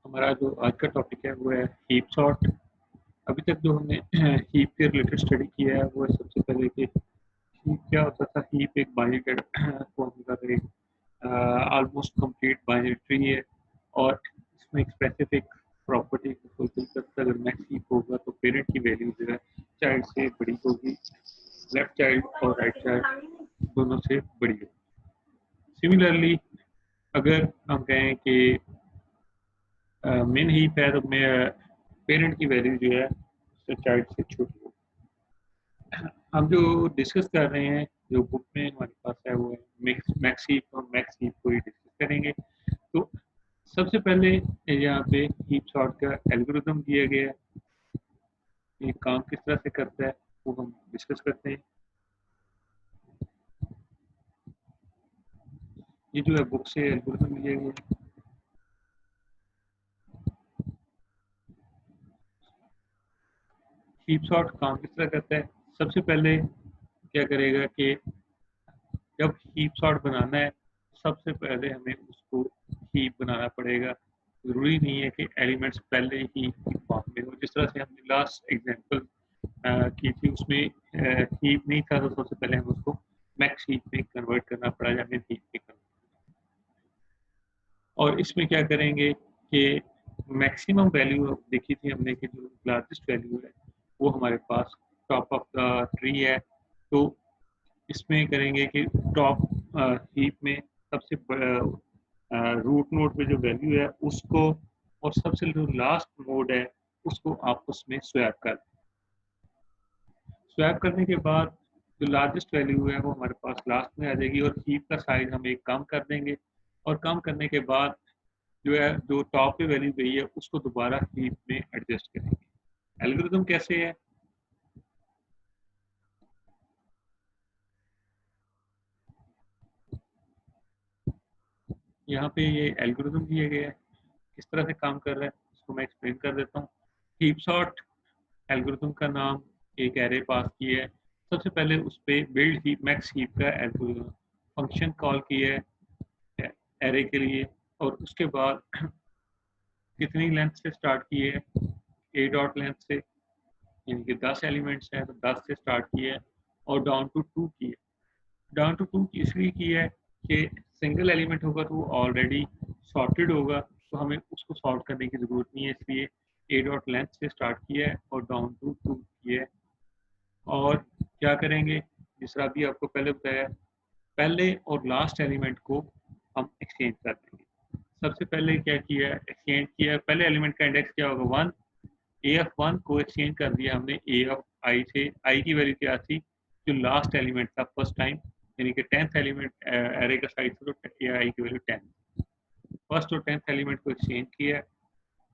हमारा जो आज का टॉपिक है वो है हीप सॉर्ट। अभी तक जो हमने हीप के रिलेटेड स्टडी किया है वो है सबसे पहले कि हीप क्या होता था। हीप एक बाइनरी फॉर्मूला का एक ऑलमोस्ट कंप्लीट बाइनरी ट्री है और इसमें एक स्पेसिफिक प्रॉपर्टी को फुलफिल करता है। अगर मैक्स हीप होगा तो पेरेंट की वैल्यू जो है चाइल्ड से बड़ी होगी, लेफ्ट चाइल्ड और राइट चाइल्ड दोनों से बड़ी होगी। सिमिलरली अगर हम कहें कि मेन हीप है तो पेरेंट की वैल्यू जो है चाइल्ड से छोटी होगी। हम जो डिस्कस कर रहे हैं जो बुक में हमारे पास है वो है मैक्स हीप और मैक्स हीप को ही डिस्कस करेंगे। तो सबसे पहले यहाँ पे हीप सॉर्ट का एल्गोरिथम दिया गया है, ये काम किस तरह से करता है वो हम डिस्कस करते हैं। ये जो है बुक से एल्गोरिथम दिया गया है। हीप सॉर्ट काम किस तरह करता है, सबसे पहले क्या करेगा कि जब हीप सॉर्ट बनाना है सबसे पहले हमें उसको हीप बनाना पड़ेगा। जरूरी नहीं है कि एलिमेंट्स पहले ही हीप फॉर्म में हो। जिस तरह से हमने लास्ट एग्जांपल की थी उसमें हीप नहीं था तो सबसे पहले हमें उसको मैक्स हीप में कन्वर्ट करना पड़ा या फिर हीप में कन्वर्ट। और इसमें क्या करेंगे कि मैक्सिमम वैल्यू देखी थी हमने कि जो लार्जेस्ट वैल्यू है वो हमारे पास टॉप ऑफ द ट्री है। तो इसमें करेंगे कि टॉप हीप में सबसे रूट नोड पे जो वैल्यू है उसको और सबसे जो लास्ट नोड है उसको आपस में स्वैप करने के बाद जो लार्जेस्ट वैल्यू है वो हमारे पास लास्ट में आ जाएगी और हीप का साइज हम एक कम कर देंगे। और कम करने के बाद जो है जो टॉप पे वैल्यू गई है उसको दोबारा हीप में एडजस्ट करेंगे। एल्गोरिथम कैसे है, यहाँ पे ये एल्गोरिथम दिया गया है किस तरह से काम कर रहा है इसको मैं एक्सप्लेन कर देता हूँ। हीप सॉर्ट एल्गोरिथम का नाम एक एरे पास की है। सबसे पहले उस पर बिल्ड हीप मैक्स हीप का एल्गोरिथम फंक्शन कॉल की है एरे के लिए और उसके बाद कितनी लेंथ से स्टार्ट की है, ए डॉट लेंथ से, यानी कि 10 एलिमेंट्स हैं तो 10 से स्टार्ट की है और डाउन टू 2 की है। डाउन टू 2 इसलिए की है कि सिंगल एलिमेंट होगा तो वो ऑलरेडी सॉर्टेड होगा तो हमें उसको सॉर्ट करने की ज़रूरत नहीं है, इसलिए ए डॉट लेंथ से स्टार्ट किया है और डाउन टू 2 की है। और क्या करेंगे, जिस तरह भी आपको पहले बताया, पहले और लास्ट एलिमेंट को हम एक्सचेंज कर देंगे। सबसे पहले क्या किया है, एक्सचेंज किया है। पहले एलिमेंट का इंडेक्स क्या होगा 1, ए एफ 1 को एक्सचेंज कर दिया हमने ए एफ आई से। आई की वैल्यू क्या थी, जो लास्ट एलिमेंट था फर्स्ट टाइम, यानी कि 10th एलिमेंट एरे का साइज था तो आई की वैल्यू 10, फर्स्ट और 10th एलिमेंट को एक्सचेंज किया है।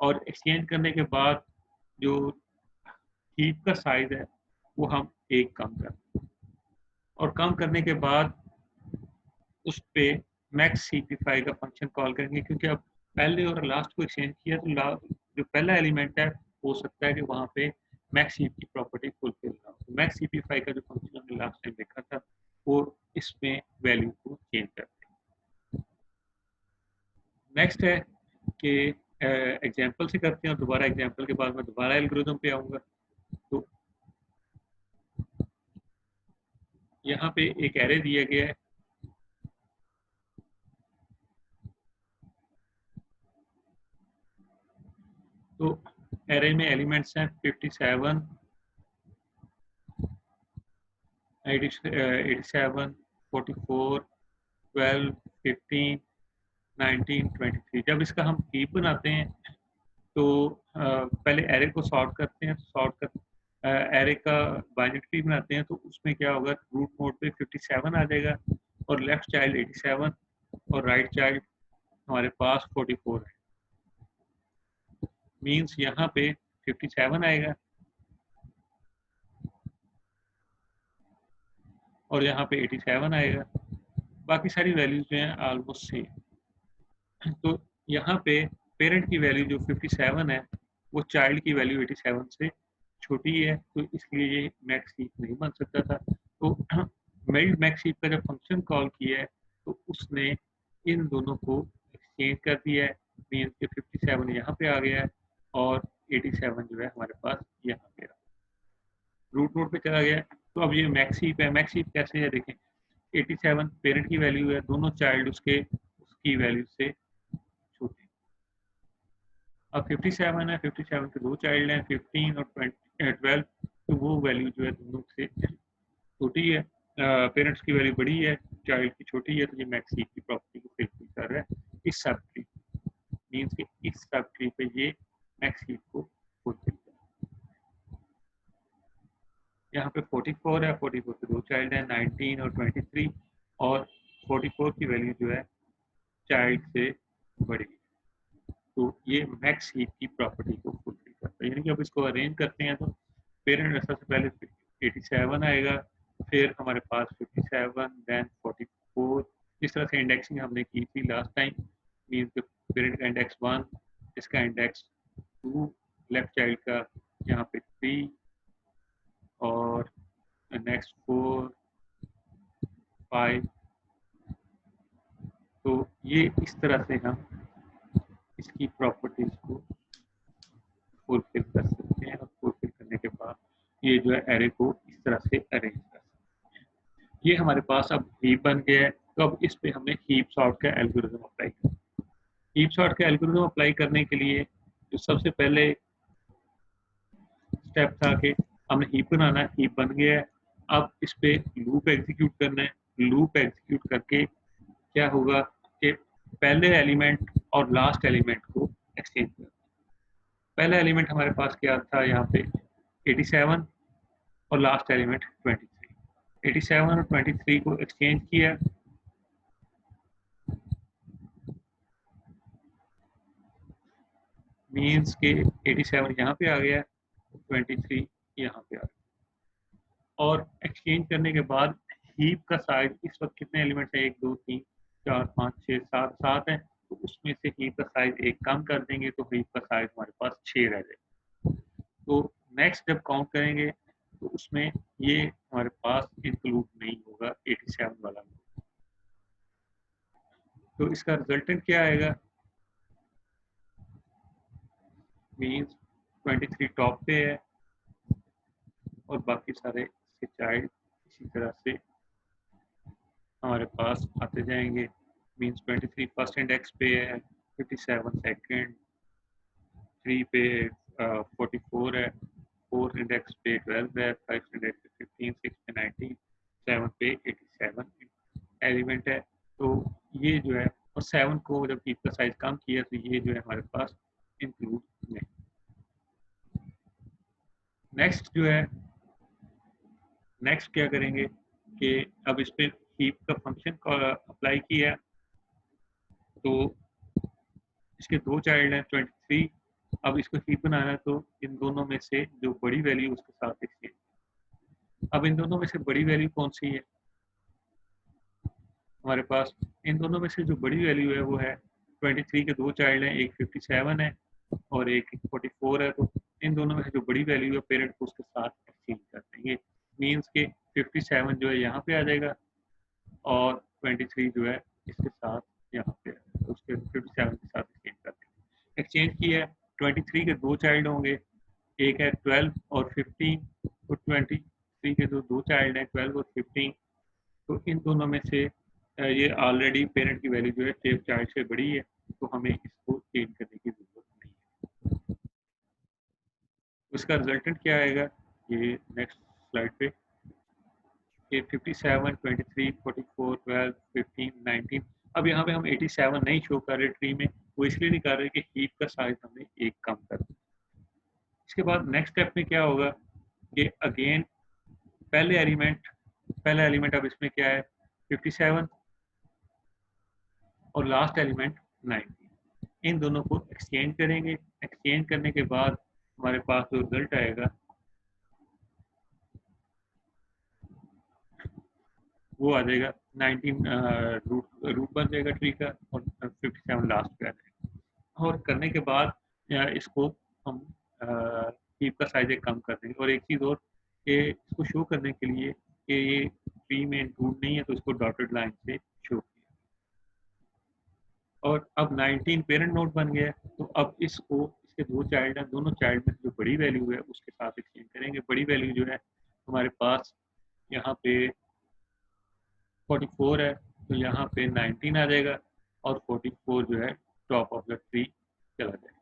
और एक्सचेंज करने के बाद जो हीप का साइज है वो हम एक कम कर, और कम करने के बाद उस पे मैक्स सीपीफाई का फंक्शन कॉल करेंगे, क्योंकि अब पहले और लास्ट को एक्सचेंज किया तो जो पहला एलिमेंट है हो सकता है कि वहाँ पे मैक्स सीप की प्रॉपर्टी फुलफिल ना हो। मैक्स सीपीफाई का जो फंक्शन हमने लास्ट टाइम देखा था वो इसमें वैल्यू को चेंज करते हैं। नेक्स्ट है कि एग्जाम्पल से करते हैं और दोबारा एग्जाम्पल के बाद मैं दोबारा एल्गोरिथम पे आऊँगा। तो यहाँ पे एक एरे दिया गया है, तो एरे में एलिमेंट्स हैं 57, 87, 44, 12, 15, 19, 23। जब इसका हम हीप बनाते हैं तो पहले एरे को सॉर्ट करते हैं, सॉर्ट कर एरे का बाइनरी ट्री बनाते हैं तो उसमें क्या होगा, रूट नोड पे 57 आ जाएगा और लेफ्ट चाइल्ड 87 और राइट चाइल्ड हमारे पास 44 है। मीन्स यहाँ पे 57 आएगा और यहाँ पे 87 आएगा, बाकी सारी वैल्यूज जो हैं ऑलमोस्ट सेम। तो यहाँ पे पेरेंट की वैल्यू जो 57 है वो चाइल्ड की वैल्यू 87 से छोटी है, तो इसलिए ये मैक्स हीप नहीं बन सकता था। तो मेल्ड मैक्स हीप का जब फंक्शन कॉल किया है तो उसने इन दोनों को एक्सचेंज कर दिया है मीन्स कि 57 यहाँ पे आ गया है और 87 जो है हमारे पास यहाँ पे रूट नोड पे चला गया है। तो अब ये मैक्स हीप है। मैक्स हीप कैसे है देखें, 87 पेरेंट की वैल्यू है, दोनों चाइल्ड उसकी वैल्यू से छोटे। अब 57 है, 57 के दो चाइल्ड हैं 15 और 12, तो वो वैल्यू जो है दोनों से छोटी है। पेरेंट्स की वैल्यू बड़ी है, चाइल्ड की छोटी है, तो ये मैक्स हीप की प्रॉपर्टी को फुलफिल कर रहा है इस सब ट्री। मीन्स कि इस सब ट्री पे ये मैक्स हीप को फुलफिल कर रहा है। यहाँ पे 44 है, 44 के दो चाइल्ड हैं 19 और 23, और 44 की वैल्यू जो है चाइल्ड से बड़ी है। तो ये मैक्स हीप की प्रॉपर्टी को फुलफिल करता है। यानी कि अब इसको अरेंज करते हैं तो पेरेंट सबसे पहले 87 आएगा, फिर हमारे पास 57, देन 44। इस तरह से इंडेक्सिंग हमने की थी लास्ट टाइम। मीन्स पेरेंट का इंडेक्स 1, इसका इंडेक्स 2, लेफ्ट चाइल्ड का यहाँ पे 3 और नेक्स्ट 4, 5। तो ये इस तरह से हम इसकी प्रॉपर्टीज को फुलफिल कर सकते हैं, और फुलफिल करने के बाद ये जो है एरे को इस तरह से अरेंज कर सकते हैं। ये हमारे पास अब हीप बन गया है। तो अब इस पे हमने हीप सॉर्ट का एल्गोरिथम अप्लाई किया। हीप सॉर्ट का एल्गोरिथम अप्लाई करने के लिए जो सबसे पहले स्टेप था कि हमने हीप बनाना है, हीप बन गया है। अब इस पे लूप एग्जीक्यूट करना है। लूप एग्जीक्यूट करके क्या होगा कि पहले एलिमेंट और लास्ट एलिमेंट को एक्सचेंज करना। पहला एलिमेंट हमारे पास क्या था यहाँ पे 87 और लास्ट एलिमेंट 23। 87 और 23 को एक्सचेंज किया, मीन्स के 87 यहाँ पे आ गया, 23 यहाँ पे आ गया। और एक्सचेंज करने के बाद हीप का साइज इस वक्त कितने एलिमेंट्स है, 1 2 3 4 5 6 7 7 है। तो उसमें से हीप का साइज एक कम कर देंगे तो हीप का साइज हमारे पास 6 रह जाएगा। तो नेक्स्ट जब काउंट करेंगे तो उसमें ये हमारे पास इंक्लूड नहीं होगा 87 वाला। तो इसका रिजल्टेंट क्या आएगा, मीन्स 23 टॉप पे है और बाकी सारे इसके चाइल्ड इसी तरह से हमारे पास आते जाएंगे। मीन्स 23 फर्स्ट इंडेक्स पे है, 57 सेकंड, 3 पे 44 है, 4 इंडेक्स पे 12 है, 5 इंडेक्स पे 15, 6 पे 19, 7 पे 87 एलिमेंट है। तो ये जो है, और 7 को जब हीप का साइज कम किया तो ये जो है हमारे पास इंक्लूड नहीं। नेक्स्ट जो है, नेक्स्ट क्या करेंगे कि अब इस पे हीप का फंक्शन को अप्लाई किया, तो इसके दो चाइल्ड हैं 23। अब इसको हीप बनाना है तो इन दोनों में से जो बड़ी वैल्यू उसके साथ एक्सचेंज। अब इन दोनों में से बड़ी वैल्यू कौन सी है हमारे पास, इन दोनों में से जो बड़ी वैल्यू है वो है 23 के दो चाइल्ड हैं, एक 57 है और एक 44 है। तो इन दोनों में से जो बड़ी वैल्यू है पेरेंट को उसके साथ एक्सचेंज कर देंगे। मीन्स के 57 जो है यहाँ पे आ जाएगा और 23 जो है इसके साथ यहाँ पे तो उसके 57 के साथ एक्सचेंज कर देंगे। एक्सचेंज किया है, 23 के दो चाइल्ड होंगे, एक है 12 और 15। तो 23 के जो दो चाइल्ड हैं 12 और 15, तो इन दोनों में से ये ऑलरेडी पेरेंट की वैल्यू जो है सेफ चाइल्ड से बड़ी है, तो हमें इसको चेंज करने की जरूरत नहीं है। उसका रिजल्टेंट क्या आएगा ये नेक्स्ट स्लाइड पे, ये 57, 23, 44, 12, 15, 19। अब यहाँ पे हम 87 नहीं शो कर रहे ट्री में, वो इसलिए नहीं कर रहे कि हीप का साइज हमने एक कम कर दिया। इसके बाद नेक्स्ट स्टेप में क्या होगा कि अगेन पहला एलिमेंट अब इसमें क्या है 57 और लास्ट एलिमेंट 19। इन दोनों को एक्सचेंज करेंगे। एक्सचेंज करने के बाद हमारे पास जो रिजल्ट आएगा वो आ जाएगा 19, रूट बन जाएगा ट्री का और 57 लास्ट पे आ जाएगा। और करने के बाद इसको हम हीप का साइज एक कम कर देंगे। और एक चीज़ और कि इसको शो करने के लिए कि ये ट्री में इंक्लूड नहीं है तो इसको डॉटेड लाइन से शो किया। और अब 19 पेरेंट नोड बन गया है, तो अब इसको इसके दो चाइल्ड हैं, दोनों चाइल्ड में जो बड़ी वैल्यू है उसके साथ एक्सचेंज करेंगे। बड़ी वैल्यू जो है हमारे पास यहाँ पे 44 है, तो यहाँ पे 19 आ जाएगा और 44 जो है टॉप ऑफ द ट्री चला जाएगा।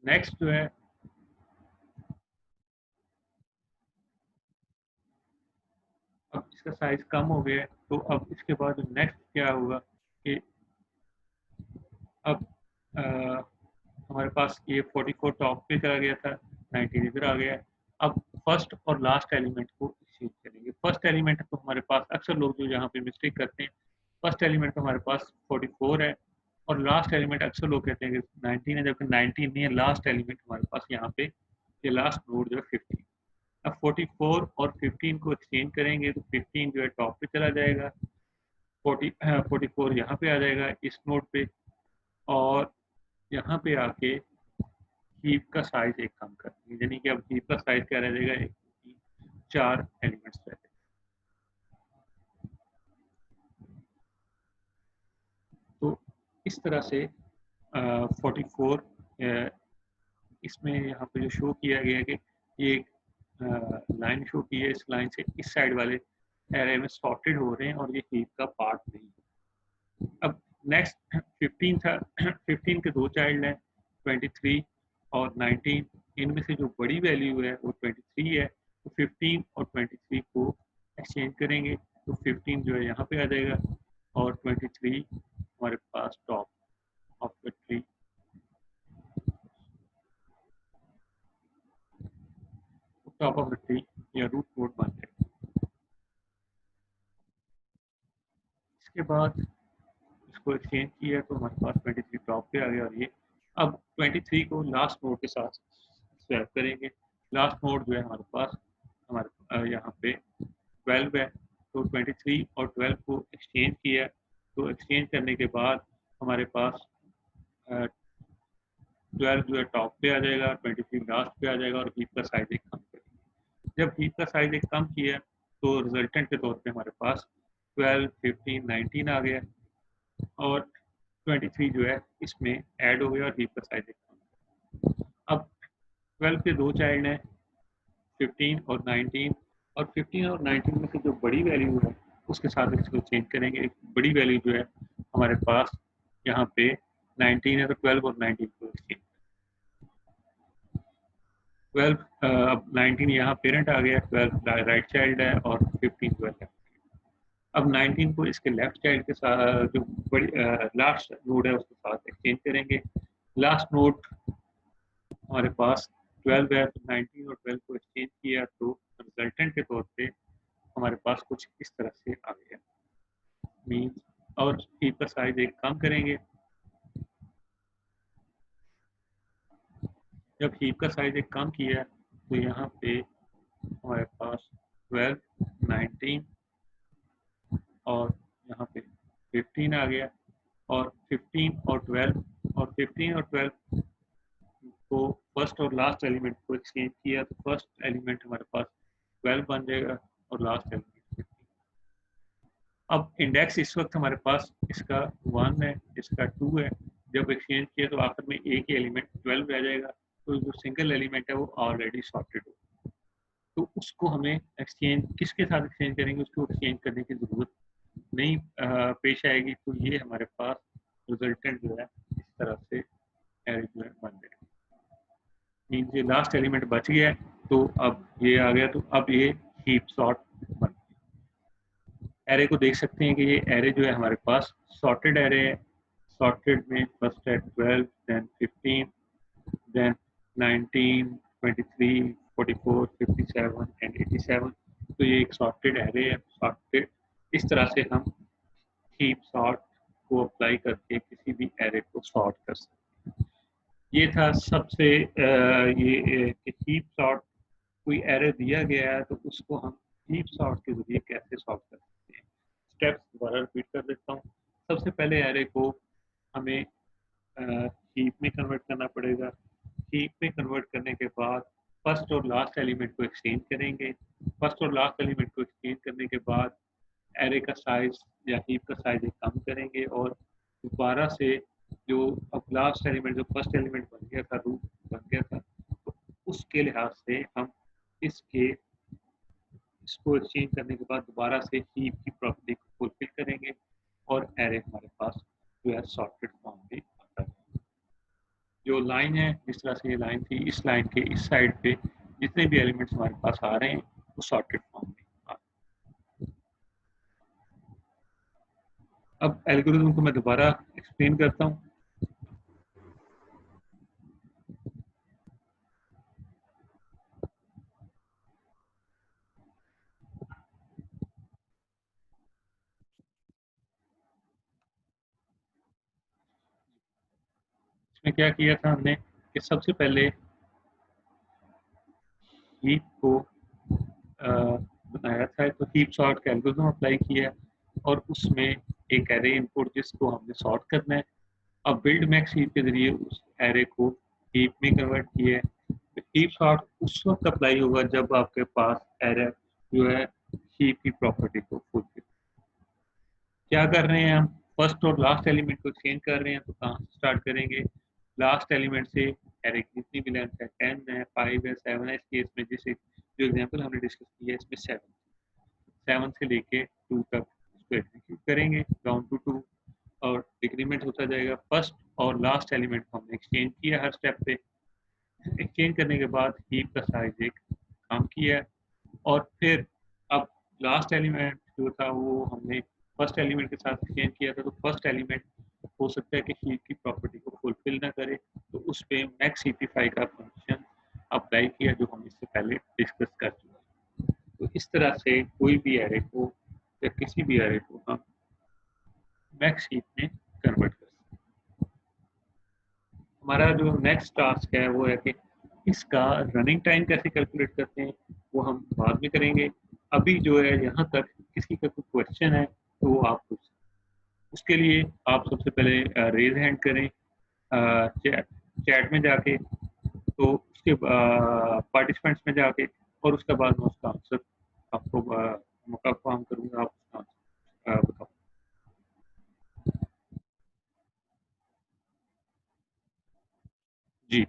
नेक्स्ट जो है अब इसका साइज कम हो गया है, तो अब इसके बाद नेक्स्ट क्या होगा कि अब हमारे पास ये 44 टॉप पे चला गया था, 19 इधर आ गया है। अब फर्स्ट और लास्ट एलिमेंट को एक्सचेंज करेंगे। फर्स्ट एलिमेंट तो हमारे पास अक्सर लोग जो यहाँ पे मिस्टेक करते हैं, फर्स्ट एलिमेंट तो हमारे पास 44 है और लास्ट एलिमेंट अक्सर लोग कहते हैं कि 19 है, जबकि 19 नहीं है। लास्ट एलिमेंट हमारे पास यहाँ पे ये लास्ट नोड जो है 15। अब 44 और 15 को एक्सचेंज करेंगे तो 15 जो है टॉप पे चला जाएगा, 44 यहाँ पे आ जाएगा इस नोड पे, और यहाँ पे आके हीप का साइज एक कम कर देंगे, यानी कि अब हीप का साइज क्या रह जाएगा, एक 4 एलिमेंट्स रह जाएगा। तो इस तरह से 44 इसमें यहाँ पे जो शो किया गया है कि ये एक लाइन शो की है, इस लाइन से इस साइड वाले एरे में सॉर्टेड हो रहे हैं और ये हीप का पार्ट नहीं है। अब नेक्स्ट 15 था, 15 के दो चाइल्ड हैं 23 और 19। इनमें से जो बड़ी वैल्यू है वो 23 है, तो 15 और 23 को एक्सचेंज करेंगे तो 15 जो है यहाँ पे आ जाएगा और 23 हमारे पास top of the tree, top of the tree या रूट नोड बन जाएगा। इसके बाद इसको एक्सचेंज किया तो हमारे पास 23 टॉप पे आ गया और ये अब 23 को लास्ट नोड के साथ स्वैप करेंगे। लास्ट नोड जो है हमारे पास हमारे यहाँ पे 12 है, तो 23 और 12 को एक्सचेंज किया, तो एक्सचेंज करने के बाद हमारे पास 12 जो है टॉप पे आ जाएगा, 23 लास्ट पे आ जाएगा और हीप का साइज एक कम करेंगे। जब हीप का साइज एक कम किया तो रिजल्टेंट के तौर पे हमारे पास 12, 15, 19 आ गया और 23 जो है इसमें ऐड हो गया और हीप का साइज एक कम। अब 12 के दो चाइल्ड हैं 15 और 19, और 15 और 19 में से जो बड़ी वैल्यू है उसके साथ इसको चेंज करेंगे। एक बड़ी वैल्यू जो है हमारे पास यहाँ पे 19 है, तो 12 और 19 को एक्सचेंज 12 अब 19 यहाँ पेरेंट आ गया, 12 राइट चाइल्ड है और 15 जो है लेफ्ट। अब 19 को इसके लेफ्ट चाइल्ड के साथ जो बड़ी लास्ट नोड है उसके साथ एक्सचेंज करेंगे। लास्ट नोड हमारे पास 12 है, तो 19 और 12 को एक्सचेंज किया तो रिजल्टेंट के तौर पे हमारे पास कुछ इस तरह से आ गया मीन, और हीप का साइज एक कम करेंगे। जब हीप का साइज एक कम किया तो यहाँ पे हमारे पास 12, 19 और यहाँ पे 15 आ गया, और 15 और 12 और 15 और 12 को फर्स्ट और लास्ट एलिमेंट को एक्सचेंज किया तो फर्स्ट एलिमेंट हमारे पास 12 बन जाएगा और लास्ट एलिमेंट 15। अब इंडेक्स इस वक्त हमारे पास इसका 1 है, इसका 2 है। जब एक्सचेंज किया तो आखिर में एक ही एलिमेंट 12 रह जाएगा, तो जो सिंगल एलिमेंट है वो ऑलरेडी सॉर्टेड हो, तो उसको हमें एक्सचेंज किसके साथ एक्सचेंज करेंगे, उसको एक्सचेंज करने की ज़रूरत नहीं पेश आएगी। तो ये हमारे पास रिजल्टेंट जो है इस तरह से एरे जो है बन जाएगा। मीन्स ये लास्ट एलिमेंट बच गया है, तो अब ये आ गया, तो अब ये हीप सॉर्ट बन गया। एरे को देख सकते हैं कि ये एरे जो है हमारे पास सॉर्टेड एरे है। सॉर्टेड में फर्स्ट है 12, देन 15, देन 19, 23, 44, 57 एंड 87। तो ये एक सॉर्टेड एरे है। सॉर्टेड इस तरह से हम हीप सॉर्ट को अप्लाई करके किसी भी एरे को सॉर्ट कर सकते हैं। ये था सबसे ये कि हीप सॉर्ट, कोई एरे दिया गया है तो उसको हम हीप सॉर्ट के जरिए कैसे सॉल्व कर सकते हैं। स्टेप्स दोबारा रिपीट कर देता हूँ। सबसे पहले एरे को हमें हीप में कन्वर्ट करना पड़ेगा। हीप में कन्वर्ट करने के बाद फर्स्ट और लास्ट एलिमेंट को एक्सचेंज करेंगे। फर्स्ट और लास्ट एलिमेंट को एक्सचेंज करने के बाद एरे का साइज या हीप का साइज एक कम करेंगे और दोबारा से जो अब लास्ट एलिमेंट जो फर्स्ट एलिमेंट बन गया था, रूट बन गया था, तो उसके लिहाज से हम इसके इसको एक्सचेंज करने के बाद दोबारा से हीप की प्रॉपर्टी को फुलफिल करेंगे और एरे हमारे पास जो है सॉर्टेड फॉर्म में आता है। जो लाइन है, जिस तरह से ये लाइन थी, इस लाइन के इस साइड पे जितने भी एलिमेंट्स हमारे पास आ रहे हैं वो सॉर्टेड फॉर्म में आ रहे हैं। अब एल्गोरिथम को मैं दोबारा एक्सप्लेन करता हूँ। इसमें क्या किया था हमने कि सबसे पहले हीप को बनाया था, तो हीप सॉर्ट का एल्गोरिथम अप्लाई किया और उसमें एक एरे इनपुट जिसको हमने सॉर्ट करना है। अब बिल्ड मैक्स हीप के जरिए उस एरे को हीप में कन्वर्ट किया है। तो हीप सॉर्ट उस वक्त अप्लाई होगा जब आपके पास एरे जो है हीप की प्रॉपर्टी को फुलफिल। क्या कर रहे हैं हम, फर्स्ट और लास्ट एलिमेंट को चेंज कर रहे हैं, तो कहाँ से स्टार्ट करेंगे, लास्ट एलिमेंट से। एरे की जितनी भी लेंथ है 10 है, 5 है, 7 है, इस केस में जैसे जो एग्जांपल हमने डिस्कस किया है इसमें 7 से लेके 2 तक इसको एग्जीक्यूट करेंगे डाउन टू 2 और डिक्रीमेंट होता जाएगा। फर्स्ट और लास्ट एलिमेंट को हमने एक्सचेंज किया हर स्टेप पे। एक्सचेंज करने के बाद हीप का साइज एक कम किया है और फिर अब लास्ट एलिमेंट जो था वो हमने फर्स्ट एलिमेंट के साथ एक्सचेंज किया था, तो फर्स्ट एलिमेंट हो सकता है कि हीप की प्रॉपर्टी को फुलफिल ना करे, तो उस पर मैक्स हीपिफाई का फंक्शन अप्लाई किया जो हम इससे पहले डिस्कस कर चुके हैं। तो इस तरह से कोई भी एरे को या किसी भी एरे को हम मैक्स हीप में कन्वर्ट कर सकते हैं। हमारा जो नेक्स्ट टास्क है वो है कि इसका रनिंग टाइम कैसे कैलकुलेट करते हैं वो हम बाद में करेंगे। अभी जो है यहाँ तक किसी का कोई क्वेश्चन है तो वो आप पूछ सकते हैं। उसके लिए आप सबसे पहले रेज हैंड करें चैट चैट में जाके, तो उसके पार्टिसिपेंट्स में जाके, और उसके बाद मैं उसका आंसर आपको मौका फॉर्म करूंगा, आप उसका आंसर बताओ। जी,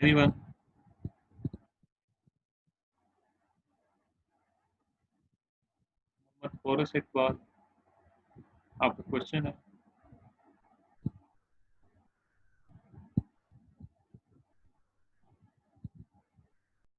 एनीवन? मोहम्मद फौरस इकबाल, आपका क्वेश्चन है।